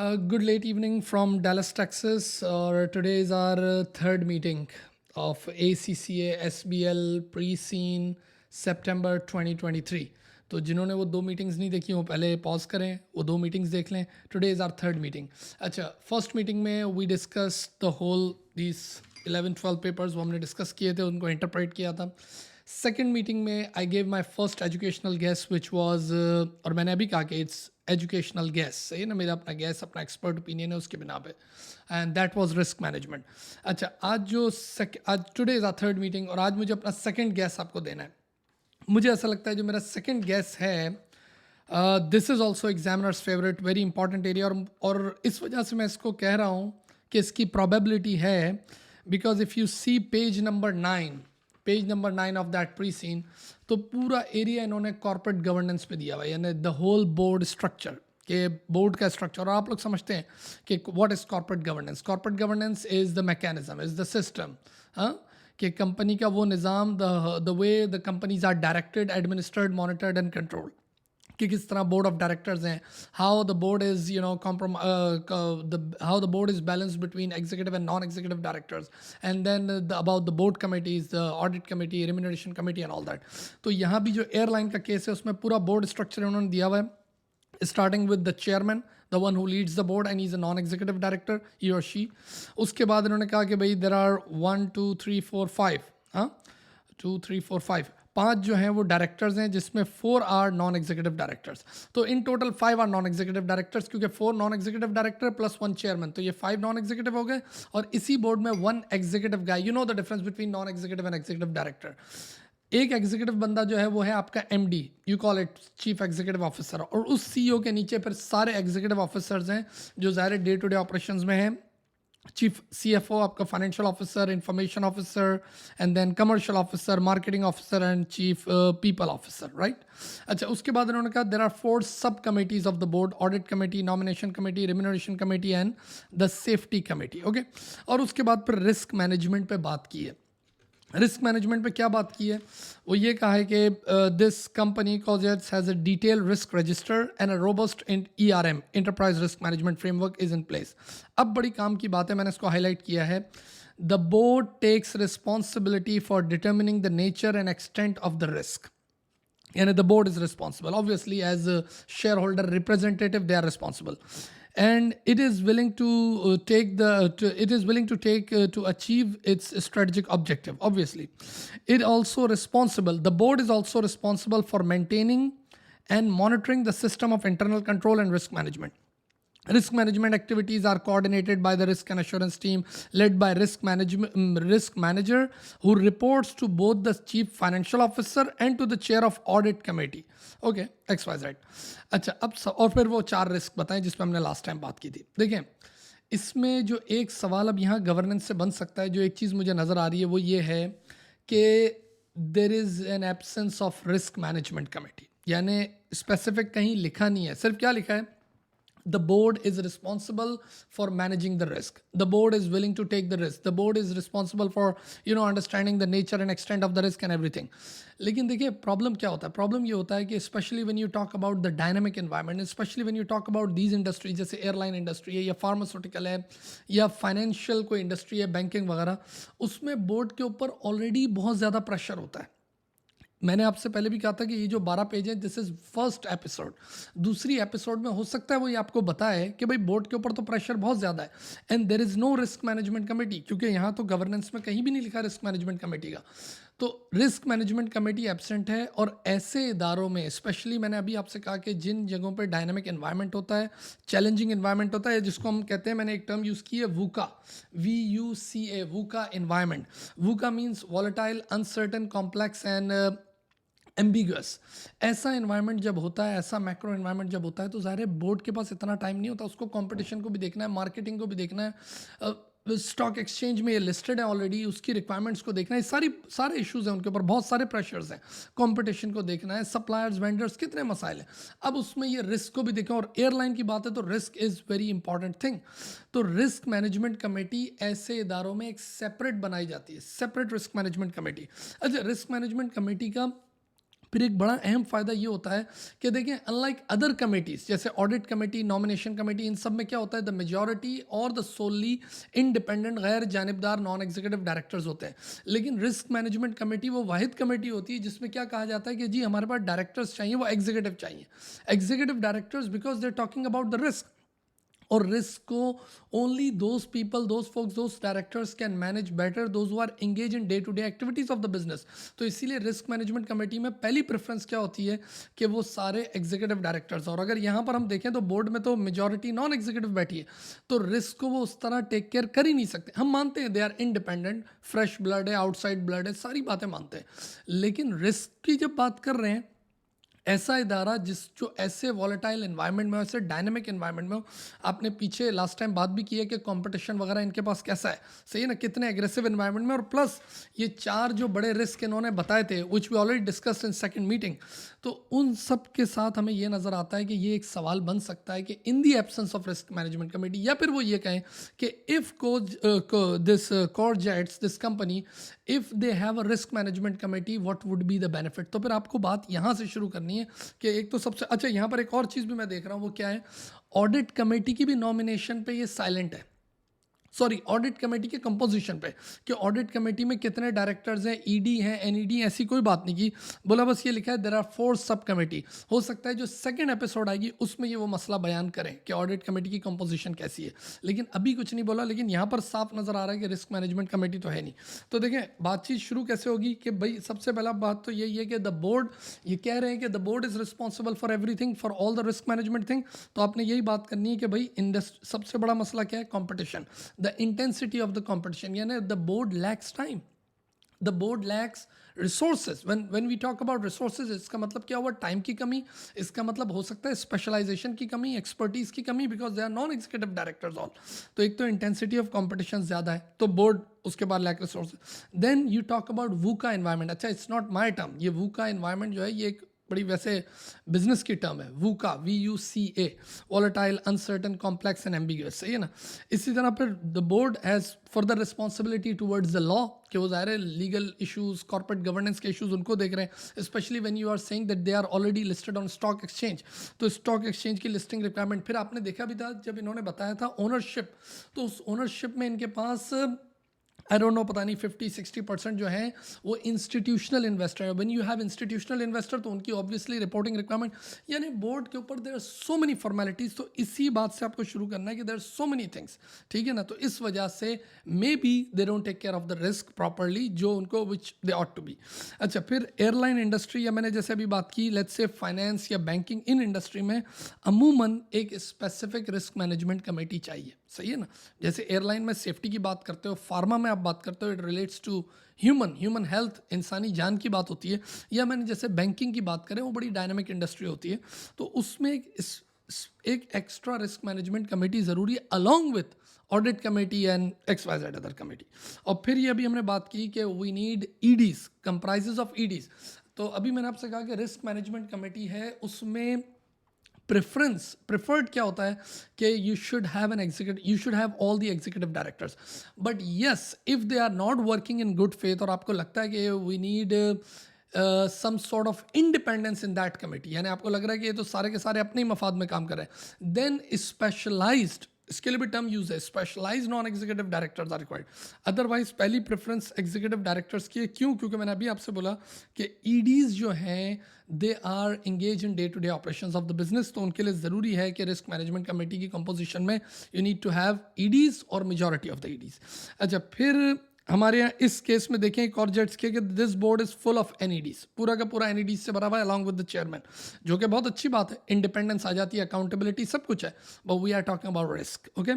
Good late evening from Dallas, Texas. Today is our third meeting of ACCA SBL pre-scene September 2023. तो जिन्होंने वो दो meetings नहीं देखी वो पहले पॉज करें, वो दो मीटिंग्स देख लें. Today is our third meeting. अच्छा, फर्स्ट मीटिंग में we discuss the whole this 11-12 papers वो हमने डिस्कस किए थे, उनको इंटरप्रेट किया था. सेकेंड मीटिंग में I gave my first educational guess which was, और मैंने अभी कहा कि इट्स एजुकेशनल गैस, सही है ना, मेरा अपना गैस अपना एक्सपर्ट ओपिनियन है उसके बिना पे, and that was risk management. अच्छा, आज today is our third meeting और आज मुझे अपना सेकंड गैस आपको देना है. मुझे ऐसा लगता है जो मेरा सेकंड गैस है, this is also examiners favourite, very important area, और इस वजह से मैं इसको कह रहा हूँ कि इसकी प्रोबेबिलिटी है because if you see page number 9 of that pre seen, तो पूरा एरिया इन्होंने कॉर्पोरेट गवर्नेंस पे दिया हुआ है, यानी द होल बोर्ड स्ट्रक्चर, के बोर्ड का स्ट्रक्चर. और आप लोग समझते हैं कि what is corporate governance. Corporate governance is the mechanism, is the system, हाँ, कि कंपनी का वो निज़ाम, the way the companies are directed, administered, monitored and controlled, कि किस तरह बोर्ड ऑफ डायरेक्टर्स हैं, how the board is how the board is balance between executive and non executive directors, and then about the board committees, the audit committee, remuneration committee and all that. तो यहाँ भी जो airline का case है उसमें पूरा board structure उन्होंने दिया हुआ है, starting with the chairman, the one who leads the board and is a non executive director, he और शी. उसके बाद इन्होंने कहा कि भाई देर आर 1 2 3 4 5, हाँ, 2 3 4 5, पांच जो हैं वो डायरेक्टर्स हैं, जिसमें 4 आर नॉन एग्जीक्यूटिव डायरेक्टर्स. तो in total 5 are non executive directors, क्योंकि 4 non executive director plus 1 chairman, तो ये 5 नॉन एग्जीक्यूटिव हो गए. और इसी बोर्ड में 1 executive guy. You know the difference between non executive and executive director. एक एग्जीक्यूटिव बंदा जो है वो है आपका MD, you call it chief executive officer, और उस सीईओ के नीचे फिर सारे एग्जीक्यूटिव ऑफिसर्स हैं जो ज़ाहिर डे टू डे ऑपरेशंस में हैं. चीफ सीएफओ आपका financial officer, information officer, and then commercial officer, marketing officer and chief people officer, right. अच्छा, उसके बाद इन्होंने कहा there are 4 sub committees of the board, audit committee, nomination committee, remuneration committee and the safety committee. Okay, और उसके बाद फिर risk management पे बात की है. रिस्क मैनेजमेंट पे क्या बात की है, वो ये कहा है कि दिस कंपनी कॉजेट्स has a detail risk register and a robust ERM, enterprise risk management framework is in place. अब बड़ी काम की बात है, मैंने इसको हाईलाइट किया है. The board takes responsibility for determining the nature and extent of the risk. And the board is responsible, obviously, as a shareholder representative they are responsible, and it is willing to take to achieve its strategic objective. Obviously, the board is also responsible for maintaining and monitoring the system of internal control and risk management. Risk management activities are coordinated by the risk and assurance team led by risk manager, who reports to both the chief financial officer and to the chair of audit committee. Okay, XYZ. अच्छा, अब और फिर वो 4 risk बताएं जिस पर हमने last time बात की थी. देखें, इसमें जो एक सवाल अब यहाँ गवर्नेंस से बन सकता है, जो एक चीज़ मुझे नज़र आ रही है वो ये है कि there is an absence of risk management committee. यानी स्पेसिफिक कहीं लिखा नहीं है, सिर्फ क्या लिखा है, the board is responsible for managing the risk, the board is willing to take the risk, the board is responsible for understanding the nature and extent of the risk and everything. लेकिन देखिए problem क्या होता है, problem ये होता है कि specially when you talk about the dynamic environment, specially when you talk about these industry, जैसे एयरलाइन इंडस्ट्री है या फार्मास्यूटिकल है या फाइनेंशियल कोई इंडस्ट्री है, बैंकिंग वगैरह, उसमें बोर्ड के ऊपर ऑलरेडी बहुत ज़्यादा प्रेशर होता है. मैंने आपसे पहले भी कहा था कि ये जो 12 पेज है, दिस इज़ फर्स्ट एपिसोड. दूसरी एपिसोड में हो सकता है वो ये आपको बताए कि भाई बोर्ड के ऊपर तो प्रेशर बहुत ज़्यादा है and there is no risk management committee, क्योंकि यहाँ तो गवर्नेंस में कहीं भी नहीं लिखा रिस्क मैनेजमेंट कमेटी का. तो रिस्क मैनेजमेंट कमेटी एब्सेंट है. और ऐसे इदारों में स्पेशली मैंने अभी आपसे कहा कि जिन जगहों पर डायनामिक एनवायरनमेंट होता है, चैलेंजिंग एनवायरनमेंट होता है, जिसको हम कहते हैं, मैंने एक टर्म यूज़ की है VUCA, VUCA, VUCA environment. VUCA means volatile, uncertain, complex and ambiguous. ऐसा एनवायरनमेंट जब होता है, ऐसा मैक्रो एनवायरनमेंट जब होता है, तो ज़ाहिर है बोर्ड के पास इतना टाइम नहीं होता, उसको कंपटीशन को भी देखना है, मार्केटिंग को भी देखना है, स्टॉक एक्सचेंज में ये लिस्टेड है ऑलरेडी, उसकी रिक्वायरमेंट्स को देखना है, सारे इश्यूज हैं उनके ऊपर, बहुत सारे प्रेशर्स हैं, कंपटीशन को देखना है, सप्लायर्स, वेंडर्स, कितने मसाइल हैं. अब उसमें ये रिस्क को भी देखें, और एयरलाइन की बात है तो risk is very important thing. तो रिस्क मैनेजमेंट कमेटी ऐसे इदारों में एक सेपरेट बनाई जाती है, सेपरेट रिस्क मैनेजमेंट कमेटी. अच्छा, रिस्क मैनेजमेंट कमेटी का फिर एक बड़ा अहम फ़ायदा ये होता है कि देखें अनलाइक अदर कमेटीज़ जैसे ऑडिट कमेटी, नॉमिनेशन कमेटी, इन सब में क्या होता है, द मेजॉरिटी और द सोली इंडिपेंडेंट गैर जानिबदार नॉन एग्जीक्यूटिव डायरेक्टर्स होते हैं। लेकिन रिस्क मैनेजमेंट कमेटी वो वाहिद कमेटी होती है जिसमें क्या कहा जाता है कि जी हमारे पास डायरेक्टर्स चाहिए, वो एग्जीक्यूटिव चाहिए, executive directors, because they are talking about the risk. और रिस्क को only those people, those folks, those directors can manage better, those who are engage in day to day activities of the business. तो इसीलिए risk management committee में पहली preference क्या होती है कि वो सारे एग्जीक्यूटिव डायरेक्टर्स। और अगर यहाँ पर हम देखें तो बोर्ड में तो मेजॉरिटी नॉन एग्जीक्यूटिव बैठी है, तो रिस्क को वो उस तरह टेक केयर कर ही नहीं सकते। हम मानते हैं they are independent, fresh blood है, आउटसाइड ब्लड है, सारी बातें मानते हैं, लेकिन रिस्क की जब बात कर रहे हैं, ऐसा इदारा जो ऐसे वॉलेटाइल एनवायरनमेंट में हो, ऐसे डायनेमिक एनवायरनमेंट में हो, आपने पीछे लास्ट टाइम बात भी की है कि कंपटीशन वगैरह इनके पास कैसा है, सही है ना, कितने एग्रेसिव एनवायरनमेंट में, और प्लस ये 4 जो बड़े रिस्क इन्होंने बताए थे which we already discussed in second meeting, तो उन सब के साथ हमें ये नज़र आता है कि ये एक सवाल बन सकता है कि in the absence of risk management committee, या फिर वो ये कहें कि इफ़ दिस कॉर्जेट्स, this company, if they have a risk management committee, what would be the benefit. तो फिर आपको बात यहाँ से शुरू करनी है कि एक तो सबसे अच्छा, यहाँ पर एक और चीज़ भी मैं देख रहा हूँ, वो क्या है, ऑडिट कमेटी की भी नॉमिनेशन पे ये साइलेंट है, सॉरी ऑडिट कमेटी के कंपोजिशन पे, कि ऑडिट कमेटी में कितने डायरेक्टर्स हैं, ईडी हैं, एनईडी, ऐसी कोई बात नहीं की, बोला बस ये लिखा है देयर आर 4 सब कमेटी। हो सकता है जो सेकंड एपिसोड आएगी उसमें ये वो मसला बयान करें कि ऑडिट कमेटी की कंपोजिशन कैसी है, लेकिन अभी कुछ नहीं बोला। लेकिन यहाँ पर साफ नज़र आ रहा है कि रिस्क मैनेजमेंट कमेटी तो है नहीं। तो देखें बातचीत शुरू कैसे होगी कि भाई सबसे पहला बात तो यही है कि द बोर्ड, ये कह रहे हैं कि the board is responsible for everything, for all the risk management thing. तो आपने यही बात करनी है कि भाई सबसे बड़ा मसला क्या है, competition, the intensity of the competition, यानी the board lacks time, the board lacks resources. when we talk about resources, इसका मतलब क्या हुआ, टाइम की कमी, इसका मतलब हो सकता है स्पेशलाइजेशन की कमी, एक्सपर्टीज की कमी, because they are non executive directors all. तो एक तो इंटेंसिटी ऑफ कॉम्पिटिशन ज़्यादा है, तो बोर्ड, उसके बाद lack resources. Then you talk about VUCA environment. अच्छा, इट्स नॉट माई टर्म, ये वूका एनवायरनमेंट जो है ये एक बड़ी वैसे बिजनेस की टर्म है, VUCA, VUCA, volatile, uncertain, complex and ambiguous, सही है ना। इसी तरह फिर the board has further responsibility towards the law, कि वो ज़ाहिर है लीगल इशूज़, कॉर्पोरेट गवर्नेंस के इशूज़ उनको देख रहे हैं, specially when you are saying that they are already listed on stock exchange. तो स्टॉक एक्सचेंज की लिस्टिंग रिक्वायरमेंट, फिर आपने देखा भी था जब इन्होंने बताया था ओनरशिप, तो उस ओनरशिप में इनके पास आई डोंट नो, पता नहीं 50-60% जो है वो इंस्टीट्यूशनल इन्वेस्टर है। When you have institutional investor तो उनकी ऑब्वियसली रिपोर्टिंग रिक्वायरमेंट, यानी बोर्ड के ऊपर there are so many formalities. तो इसी बात से आपको शुरू करना है कि there are so many things, ठीक है ना। तो इस वजह से may be they don't take care of the risk properly, जो उनको which they ought to be. अच्छा, फिर एयरलाइन इंडस्ट्री, या मैंने जैसे अभी बात की, लेट्स से फाइनेंस या बैंकिंग, इन इंडस्ट्री में अमूमन एक स्पेसिफिक रिस्क मैनेजमेंट कमेटी चाहिए, सही है ना। जैसे एयरलाइन में सेफ्टी की बात करते हो, फार्मा में आप बात करते हो, it relates to human health, इंसानी जान की बात होती है, या मैंने जैसे बैंकिंग की बात करें, वो बड़ी डायनामिक इंडस्ट्री होती है, तो उसमें एक एक्स्ट्रा रिस्क मैनेजमेंट कमेटी ज़रूरी है, along with audit committee and XYZ other committee. और फिर ये अभी हमने बात की कि we need EDs, comprises of EDs। तो अभी मैंने आपसे कहा कि रिस्क मैनेजमेंट कमेटी है, उसमें प्रेफर्ड क्या होता है कि you should have an executive, you should have all the executive directors, but yes if they are not working in good faith, और आपको लगता है कि we need some sort of independence in that committee, यानी आपको लग रहा है कि ये तो सारे के सारे अपने ही मफाद में काम कर रहे हैं, देन स्पेशलाइज्ड, इसके लिए भी टर्म यूज है, specialize non executive directors are required. Otherwise पहली प्रेफरेंस एग्जीक्यूटिव डायरेक्टर्स की है। क्यों? क्योंकि मैंने अभी आपसे बोला कि EDs जो हैं they are engage in day to day operations of the business, तो उनके लिए ज़रूरी है कि रिस्क मैनेजमेंट कमेटी की कंपोजिशन में you need to have EDs और मेजॉरिटी ऑफ द EDs। अच्छा, फिर हमारे यहाँ इस केस में देखें एक और जेट्स के कि this board is full of NEDs, पूरा का पूरा NEDs से भरा हुआ है, अलॉन्ग विद द चेयरमैन, जो कि बहुत अच्छी बात है, इंडिपेंडेंस आ जाती है, अकाउंटेबिलिटी सब कुछ है, but we are talking about risk. Okay,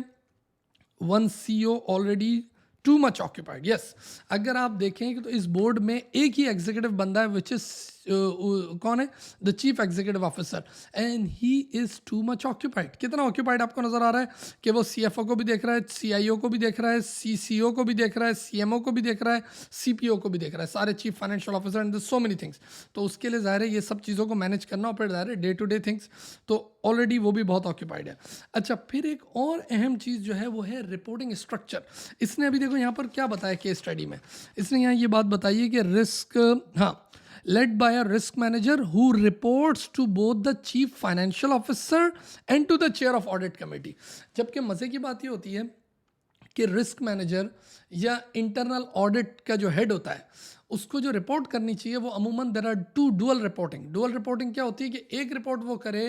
one CEO already too much occupied. Yes, अगर आप देखें कि तो इस बोर्ड में एक ही एग्जीक्यूटिव बंदा है, विच इज कौन है, the chief executive officer, and he is to much occupied. कितना ऑक्यूपाइड आपको नजर आ रहा है कि वो CFO को भी देख रहा है, CIO को भी देख रहा है, CCO को भी देख रहा है, CMO को भी देख रहा है, CPO को भी देख रहा है, सारे chief financial officer, and so many things. तो उसके लिए ज़ाहिर है ये सब चीज़ों को मैनेज करना, और फिर ज़ाहिर है डे टू डे थिंग्स, तो ऑलरेडी वो भी बहुत ऑक्यूपाइड है। अच्छा, फिर एक और अहम चीज़ जो है वो है रिपोर्टिंग स्ट्रक्चर। इसने अभी देखो यहाँ पर क्या बताया केस स्टडी में, इसने यहाँ ये बात बताई है कि रिस्क, हाँ, led by a risk manager who reports to both the chief financial officer and to the chair of audit committee. जबकि मज़े की बात ये होती है कि रिस्क मैनेजर या इंटरनल ऑडिट का जो हेड होता है उसको जो रिपोर्ट करनी चाहिए वो अमूमन there are two dual reporting क्या होती है कि एक रिपोर्ट वो करे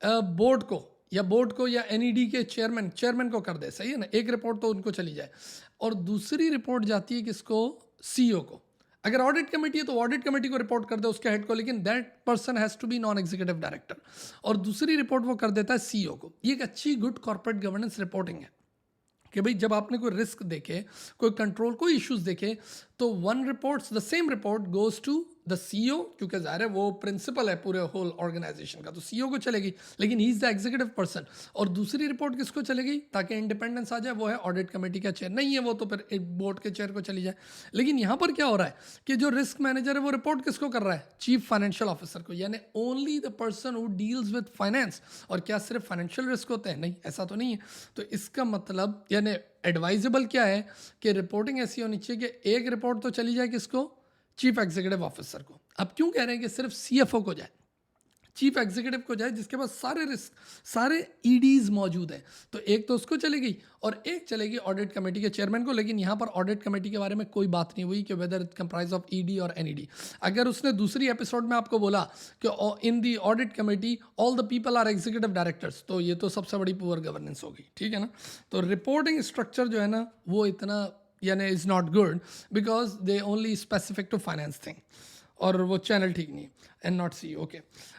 बोर्ड को या एनईडी के चेयरमैन को कर दे, सही है ना, एक रिपोर्ट तो उनको चली जाए, और दूसरी रिपोर्ट जाती है किसको, सीईओ को। अगर ऑडिट कमेटी है तो ऑडिट कमेटी को रिपोर्ट कर दे उसके हेड को, लेकिन that person has to be non executive director, और दूसरी रिपोर्ट वो कर देता है सीईओ को। ये एक अच्छी गुड कॉर्पोरेट गवर्नेंस रिपोर्टिंग है कि भाई जब आपने कोई रिस्क देखे, कोई कंट्रोल, कोई इश्यूज देखे, तो the same report goes to the CEO, क्योंकि ज़ाहिर है वो प्रिंसिपल है पूरे होल ऑर्गेनाइजेशन का, तो सीईओ को चलेगी, लेकिन he is the executive person. और दूसरी रिपोर्ट किसको चलेगी ताकि इंडिपेंडेंस आ जाए, वो है ऑडिट कमेटी का चेयर, नहीं है वो तो फिर एक बोर्ड के चेयर को चली जाए। लेकिन यहाँ पर क्या हो रहा है कि जो रिस्क मैनेजर है वो रिपोर्ट किसको कर रहा है, चीफ फाइनेंशियल ऑफिसर को, यानी only the person who deals with finance. और क्या सिर्फ फाइनेंशियल रिस्क होते हैं? नहीं, ऐसा तो नहीं है। तो इसका मतलब यानी एडवाइजेबल क्या है कि रिपोर्टिंग ऐसी होनी चाहिए कि एक रिपोर्ट तो चली जाए किसको, चीफ एग्जीक्यूटिव ऑफिसर को। अब क्यों कह रहे हैं कि सिर्फ सीएफओ को जाए, चीफ एग्जीक्यूटिव को जाए, जिसके पास सारे रिस्क, सारे ईडीज मौजूद हैं, तो एक तो उसको चलेगी और एक चलेगी ऑडिट कमेटी के चेयरमैन को। लेकिन यहाँ पर ऑडिट कमेटी के बारे में कोई बात नहीं हुई कि whether it comprise of ED और एनईडी। अगर उसने दूसरी एपिसोड में आपको बोला कि in the audit committee all the people are executive directors, तो ये तो सबसे बड़ी पुअर गवर्नेंस होगी, ठीक है ना। तो रिपोर्टिंग स्ट्रक्चर जो है ना वो इतना यानी is not good because they only specific to finance thing, और वो चैनल ठीक नहीं है, एंड नॉट सी, ओके।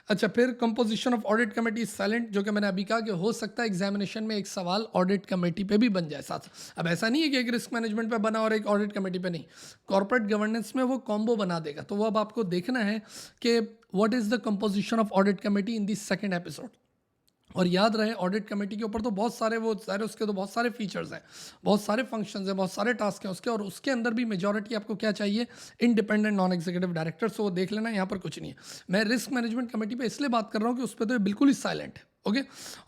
अच्छा, फिर composition of audit committee silent, जो कि मैंने अभी कहा कि हो सकता है एग्जामिनेशन में एक सवाल ऑडिट कमेटी पे भी बन जाए साथ। अब ऐसा नहीं है कि एक रिस्क मैनेजमेंट पे बना और एक ऑडिट कमेटी पे नहीं, कॉर्पोरेट गवर्नेंस में वो कॉम्बो बना देगा। तो वो अब आपको देखना है कि what is the composition of audit committee in the second episode. और याद रहे ऑडिट कमेटी के ऊपर तो बहुत सारे उसके तो बहुत सारे फीचर्स हैं, बहुत सारे फंक्शंस हैं, बहुत सारे टास्क हैं उसके, और उसके अंदर भी मेजॉरिटी आपको क्या चाहिए, इंडिपेंडेंट नॉन एग्जीक्यूटिव डायरेक्टर। सो वो देख लेना, यहाँ पर कुछ नहीं है। मैं रिस्क मैनेजमेंट कमेटी पे इसलिए बात कर रहा हूँ कि उस पर तो बिल्कुल ही साइलेंट है, ओके।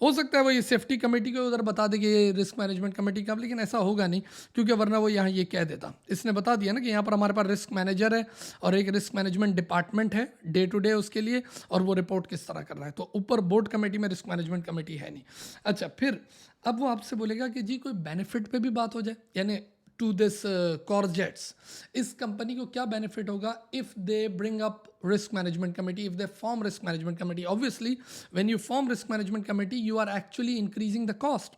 हो सकता है वो ये सेफ्टी कमेटी को उधर बता दे कि ये रिस्क मैनेजमेंट कमेटी का, लेकिन ऐसा होगा नहीं, क्योंकि वरना वो यहाँ ये कह देता। इसने बता दिया ना कि यहाँ पर हमारे पास रिस्क मैनेजर है और एक रिस्क मैनेजमेंट डिपार्टमेंट है डे टू डे उसके लिए, और वो रिपोर्ट किस तरह कर रहा है। तो ऊपर बोर्ड कमेटी में रिस्क मैनेजमेंट कमेटी है नहीं। अच्छा, फिर अब वो आपसे बोलेगा कि जी कोई बेनिफिट पे भी बात हो जाए, यानी टू दिस कॉर्जेट्स, इस कंपनी को क्या बेनिफिट होगा if they bring up risk management committee, if they form risk management committee. Obviously when you form risk management committee you are actually increasing the cost.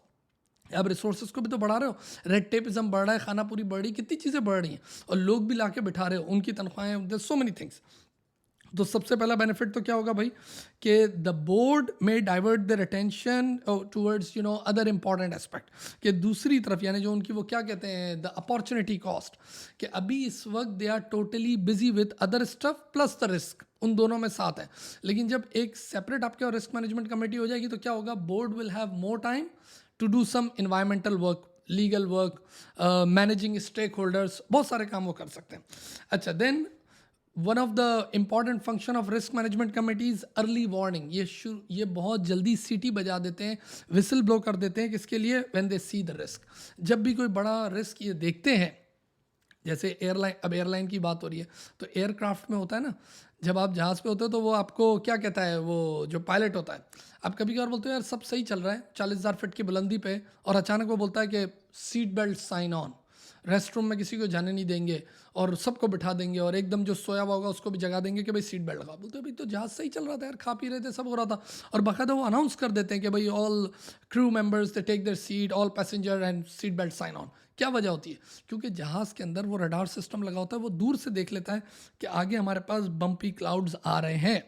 अब रिसोर्सेज को भी तो बढ़ा रहे हो, रेड टेपिज्म बढ़ रहा है, खाना पूरी बढ़ रही, कितनी चीज़ें बढ़ रही हैं, और लोग भी लाके बिठा रहे हो, उनकी तनख्वाहें, सो मेनी थिंग्स। तो सबसे पहला बेनिफिट तो क्या होगा भाई कि द बोर्ड में divert their attention towards other important aspect, कि दूसरी तरफ यानी जो उनकी वो क्या कहते हैं द अपॉर्चुनिटी कॉस्ट, कि अभी इस वक्त they are totally busy with other stuff plus the risk, उन दोनों में साथ है। लेकिन जब एक सेपरेट आपके और रिस्क मैनेजमेंट कमेटी हो जाएगी तो क्या होगा, board will have more time to do some environmental work, legal work, managing stakeholders, बहुत सारे काम वो कर सकते हैं। अच्छा, then one of the important function of risk management committees early warning, ये बहुत जल्दी सीटी बजा देते हैं, विसल ब्लो कर देते हैं, किसके लिए, when they see the risk. जब भी कोई बड़ा रिस्क ये देखते हैं, जैसे एयरलाइन की बात हो रही है, तो एयरक्राफ्ट में होता है ना, जब आप जहाज़ पे होते हो तो वो आपको क्या कहता है, वो जो पायलट होता है, आप कभी कभार बोलते हो यार सब सही चल रहा है 40,000 फीट की बुलंदी पे, और अचानक वो बोलता है कि seat belt sign on, restroom में किसी को जाने नहीं देंगे और सबको बिठा देंगे, और एकदम जो सोया हुआ होगा उसको भी जगा देंगे कि भाई सीट बेल्ट लगा। बोलते भाई तो जहाज़ सही चल रहा था यार, खा पी रहे थे, सब हो रहा था, और बाकायदा वो अनाउंस कर देते हैं कि भाई all crew members they take their seat, all passenger and seat belt sign on. क्या वजह होती है, क्योंकि जहाज़ के अंदर वो रडार सिस्टम लगा होता है, वो दूर से देख लेता है कि आगे हमारे पास बम्पी क्लाउड्स आ रहे हैं,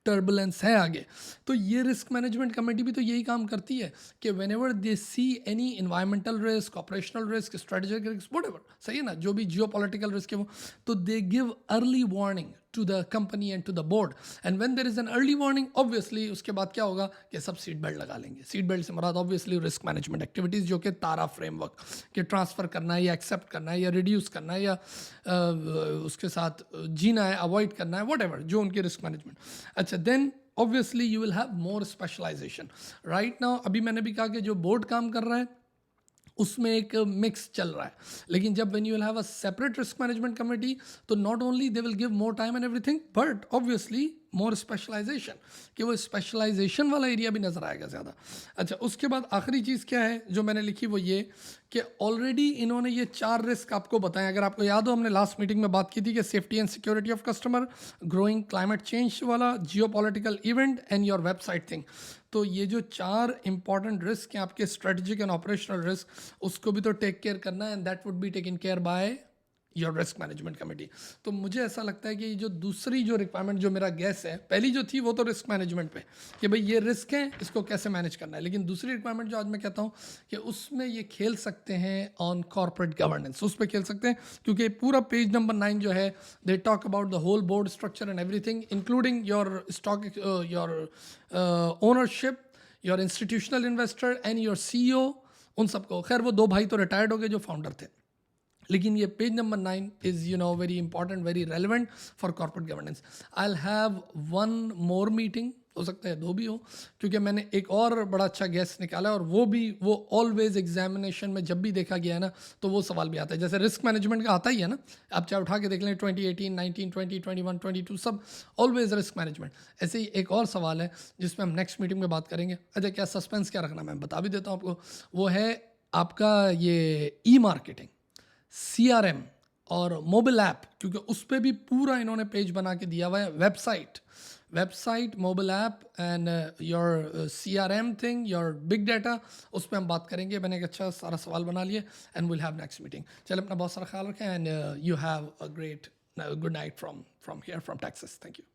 टर्बुलेंस है आगे। तो ये रिस्क मैनेजमेंट कमेटी भी तो यही काम करती है कि when ever they see any environmental risk, operational risk, strategic risk, whatever, सही है ना, जो भी जियो पॉलिटिकल रिस्क है वो, तो they give early warning to the company and to the board, and when there is an early warning obviously उसके बाद क्या होगा कि सब सीट बेल्ट लगा लेंगे। सीट बेल्ट से मुराद obviously रिस्क मैनेजमेंट एक्टिविटीज़, जो कि तारा फ्रेमवर्क के ट्रांसफ़र करना है या एक्सेप्ट करना है या रिड्यूस करना है या उसके साथ जीना है, अवॉइड करना है, व्हाटएवर जो उनकी रिस्क मैनेजमेंट। अच्छा, then obviously you will have more specialization right now। अभी मैंने भी कहा कि जो बोर्ड काम कर रहा है उसमें एक मिक्स चल रहा है. लेकिन जब when you will have a separate risk management committee, तो not only they will give more time and everything, but obviously more specialization, कि वो स्पेशलाइजेशन वाला एरिया भी नज़र आएगा ज़्यादा. अच्छा, उसके बाद आखिरी चीज़ क्या है जो मैंने लिखी, वो ये कि ऑलरेडी इन्होंने ये 4 रिस्क आपको बताएं. अगर आपको याद हो, हमने लास्ट मीटिंग में बात की थी कि safety and security of customer, growing climate change वाला, geopolitical event and your website thing. तो ये जो 4 इंपॉर्टेंट रिस्क हैं आपके स्ट्रेटेजिक एंड ऑपरेशनल रिस्क, उसको भी तो टेक केयर करना है, and that would be taken care by your risk management committee. तो मुझे ऐसा लगता है कि जो दूसरी जो रिक्वायरमेंट जो मेरा गैस है, पहली जो थी वो तो रिस्क मैनेजमेंट पे कि भाई ये रिस्क है, इसको कैसे मैनेज करना है. लेकिन दूसरी रिक्वायरमेंट जो आज मैं कहता हूँ कि उसमें ये खेल सकते हैं ऑन कॉर्पोरेट गवर्नेंस, उस पर खेल सकते हैं, क्योंकि पूरा पेज नंबर 9 जो है, they talk about the whole board structure and everything, including your stock, your ownership, your institutional investor and your CEO, उन सबको. खैर वो 2 भाई तो रिटायर्ड हो गए जो फाउंडर थे, लेकिन ये page number 9 is very important, very relevant for corporate governance. I will have 1 more meeting, हो सकता है 2 भी हो, क्योंकि मैंने एक और बड़ा अच्छा गैस निकाला है, और वो ऑलवेज एग्जामिनेशन में जब भी देखा गया है ना, तो वो सवाल भी आता है. जैसे रिस्क मैनेजमेंट का आता ही है ना, आप चाहे उठा के देख लें 2018, 19, 20, 21, 22, सब ऑलवेज रिस्क मैनेजमेंट. ऐसे ही एक और सवाल है जिसमें हम नेक्स्ट मीटिंग में बात करेंगे. अच्छा, क्या सस्पेंस क्या रखना, मैं बता भी देता हूँ आपको. वो है आपका ये ई-मार्केटिंग, CRM और मोबाइल ऐप, क्योंकि उस पर भी पूरा इन्होंने पेज बना के दिया हुआ है. Website, mobile app and your CRM thing, your big data, उस पर हम बात करेंगे. मैंने एक अच्छा सारा सवाल बना लिए, and will have next meeting. चलो, अपना बहुत सारा ख्याल रखें, and you have a great good night from here from Texas. Thank you.